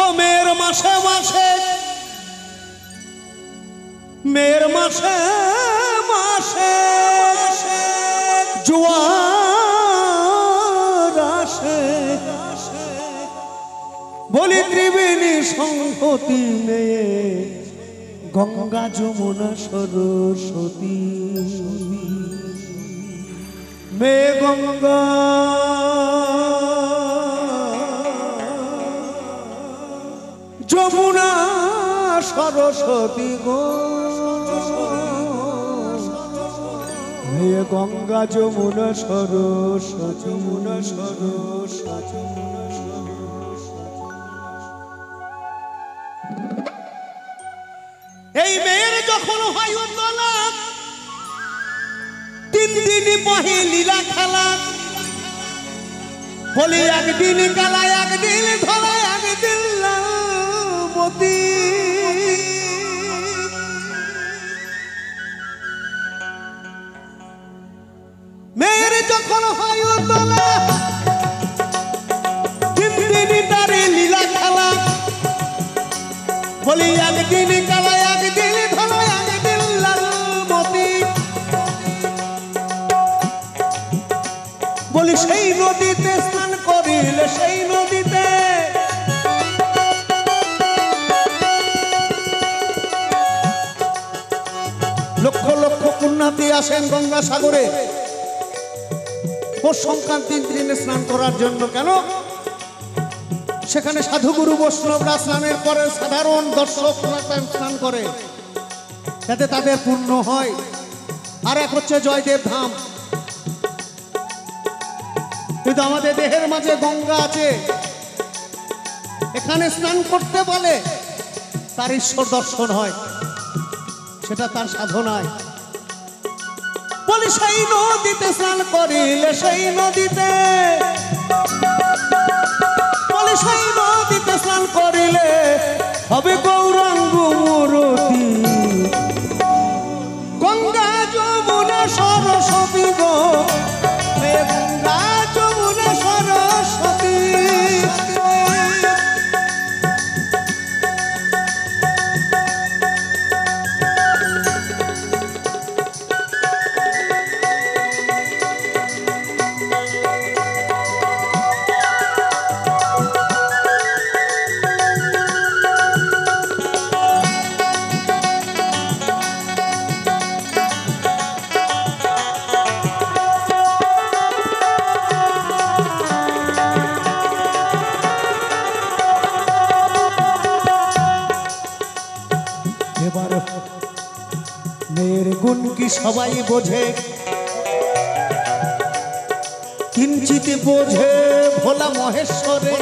ও মের মাসে মাসে মের মাসে মাসে জোয়ার আসে বলি ত্রিবেণী সংহতি মেয়ে গঙ্গা যমুনা সরস্বতী মেয়ে গঙ্গা যমুনা সরস্বতী গো মেয়ে গঙ্গা যমুনা সরস্বতী সরস্বতী। এই মেয়ের যখন হয় উত্তোলন 3 দিন বহে লীলা খেলা বলি একদিন কালা একদিন ধরা একদিন লালমতি মেয়ের যখন হয় উত্তোলন 3 দিন তারে লীলা খেলা বলি একদিন কালা একদিন ধরা একদিন লালমতি বলি সেই নদীতে স্নান করিলে সেই নদীতে লক্ষ লক্ষ পুণ্যার্থী আসেন গঙ্গা সাগরে পৌষ সংক্রান্তির দিনে স্নান করার জন্য। কেন? সেখানে সাধুগুরু বৈষ্ণবরা স্নানের পরে সাধারণ দর্শকরা স্নান করে যাতে তাদের পুণ্য হয়। আর এক হচ্ছে জয়দেব ধাম। কিন্তু আমাদের দেহের মাঝে গঙ্গা আছে, এখানে স্নান করতে বলে তার ঈশ্বর দর্শন হয়, সেটা তার সাধনায়। বলি সেই নদীতে স্নান করিলে সেই নদীতে বলি সেই নদীতে স্নান করিলে হবে গৌরাঙ্গ মূরতি গঙ্গা যমুনা সরস্বতী গো গঙ্গা যমুনা সরস্বতী। মেয়ের গুণ কি সবাই বোঝে? কিঞ্চিত বোঝে ভোলা মহেশ্বরে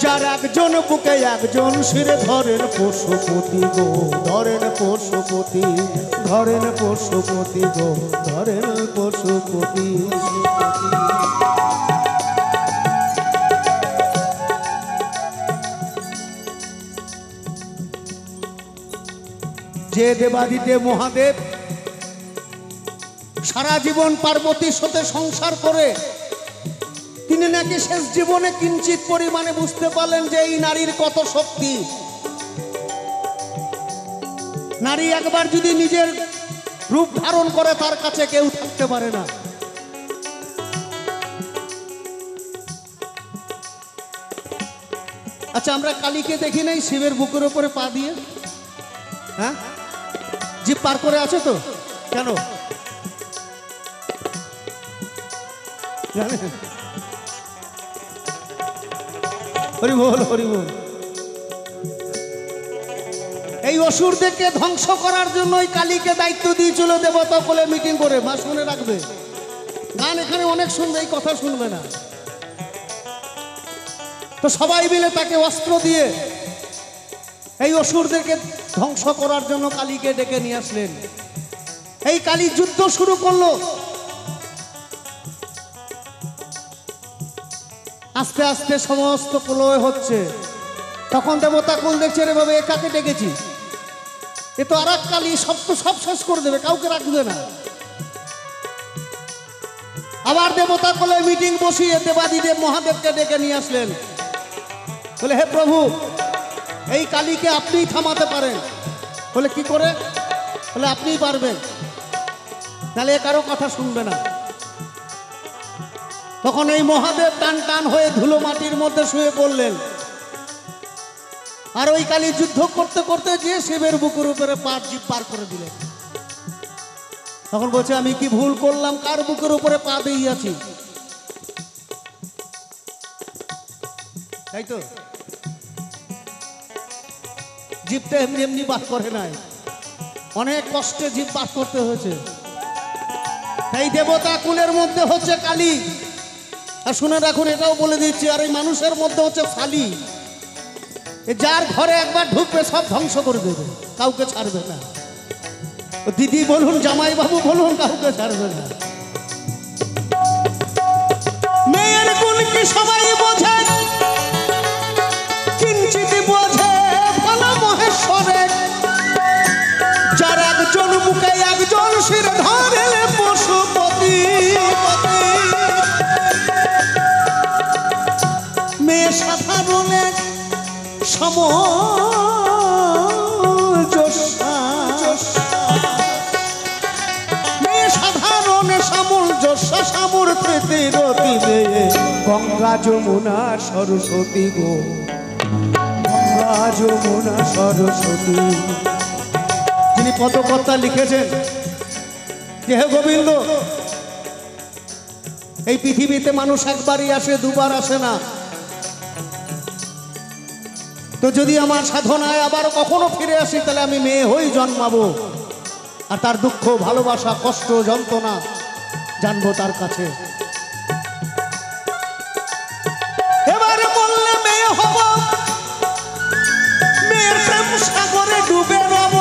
যার একজন বুকে একজন শিরে ধরেন পশুপতি গো ধরেন পশুপতি ধরেন পশুপতি গো ধরেন পশুপতি। যে দেবাদিদেব মহাদেব সারা জীবন পার্বতীর সাথে সংসার করে তিনি নাকি শেষ জীবনে কিঞ্চিত পরিমাণে বুঝতে পারলেন যে এই নারীর কত শক্তি। নারী একবার যদি নিজের রূপ ধারণ করে তার কাছে কেউ থাকতে পারে না। আচ্ছা, আমরা কালীকে দেখি নাই শিবের বুকের উপরে পা দিয়ে? হ্যাঁ, জিভ পার করে আছে তো? কেন জানেন? হরি বল হরি বল। এই অসুরদেরকে ধ্বংস করার জন্য ওই কালীকে দায়িত্ব দিয়েছিল দেবতা বলে মিটিং করে। মা শুনে রাখবে, গান এখানে অনেক শুনবে, এই কথা শুনবে না তো। সবাই মিলে তাকে অস্ত্র দিয়ে এই অসুরদেরকে ধ্বংস করার জন্য কালীকে ডেকে নিয়ে আসলেন। এই কালী যুদ্ধ শুরু করলো। আস্তে আস্তে সমস্ত প্রলয় হচ্ছে। তখন দেবতা কুল দেখছে রে বাবা, একাকে ডেকেছি, এ তো আর এক কালী, সব শেষ করে দেবে, কাউকে রাখবে না। আবার দেবতা কুলে মিটিং বসিয়ে দেবাদিদেব মহাদেবকে ডেকে নিয়ে আসলেন। বলে হে প্রভু এই কালীকে আপনিই থামাতে পারেন। বলে কি করে? বলে আপনিই পারবেন, তাহলে কারো কথা শুনবে না। তখন এই মহাদেব টান টান হয়ে ধুলো মাটির মধ্যে শুয়ে পড়লেন। আর ওই কালী যুদ্ধ করতে করতে গিয়ে শিবের বুকের উপরে জিভ পার করে দিলেন। তখন বলছে আমি কি ভুল করলাম, কার বুকের উপরে পা দিয়েছি? তাই তো জিভটা এমনি এমনি বার করে নাই, অনেক কষ্টে জিভ বার করতে হয়েছে। তাই দেবতা কুলের মধ্যে হচ্ছে কালী। আর শুনে রাখুন, এটাও বলে দিচ্ছি, আর এই মানুষের মধ্যে হচ্ছে ফালি। যার ঘরে একবার ঢুকবে সব ধ্বংস করে দেবে, কাউকে ছাড়বে না। দিদি বলুন, জামাই বাবু বলুন, কাউকে ছাড়বে না। মেয়ের গুণ কি সবাই বোঝে, কিঞ্চিত বোঝে ভালো মহেশ্বরে। যার একজন মুখে একজন শির ধরেলে পশুপতি। মেয়ে সাধারণের সামঞ্জস্যা, মেয়ে সাধারণের সামঞ্জস্য সামর্থ্যে রতি মেয়ে গঙ্গা যমুনা সরস্বতী গো, গঙ্গা যমুনা সরস্বতী। যিনি পদকর্তা লিখেছেন কে গোবিন্দ। এই পৃথিবীতে মানুষ একবারই আসে, দুবার আসে না। তো যদি আমার সাধনায় আবার কখনো ফিরে আসি, তাহলে আমি মেয়ে হই জন্মাবো, আর তার দুঃখ ভালোবাসা কষ্ট যন্ত্রণা জানবো তার কাছে। এবারে বললে মেয়ে হব, মেয়ের প্রেম সাগরে ডুবে রব।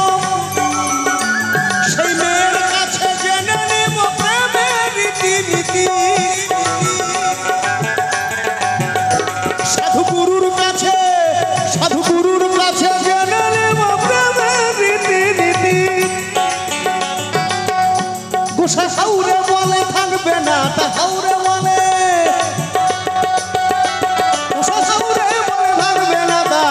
সেই মেয়ের কাছে জেনে নেব প্রেমের রীতি। সাধু গুরুর কাছে, সাধু গুরুর কাছে জেনে নেব প্রেমের রীতি। গোসা হাউরে বলে থাকবে না, তা হাউরে বলে, গোসা হাউরে বলে থাকবে না, তা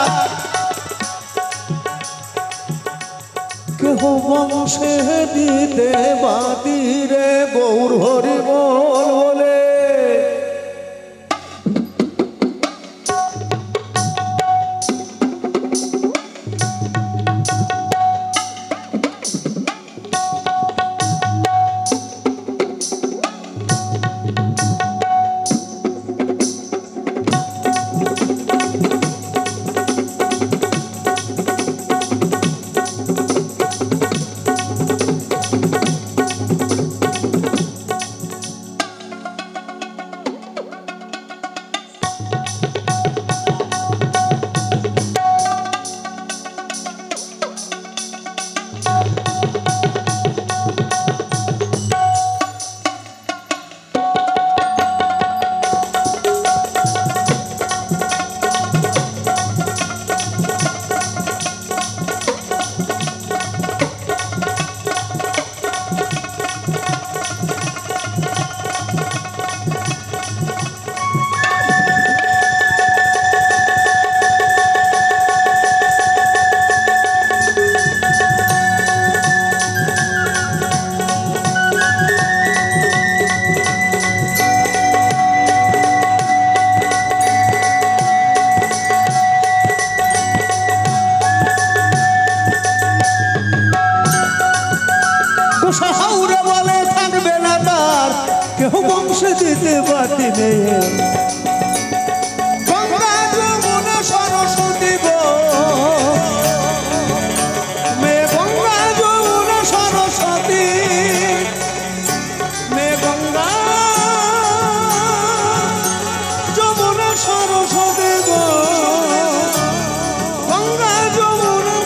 কেহ বংশে দিতে বাতিরে গৌর হরি বলে। হাউরে বলে থাকবে না, তার কেউ বংশে দিতে বাতি নেই। গঙ্গা যমুনা সরস্বতী গো, মেয়ে গঙ্গা যমুনা সরস্বতী। মেয়ে গঙ্গা যমুনা সরস্বতী গো, গঙ্গা যমুনা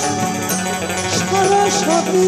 সরস্বতী।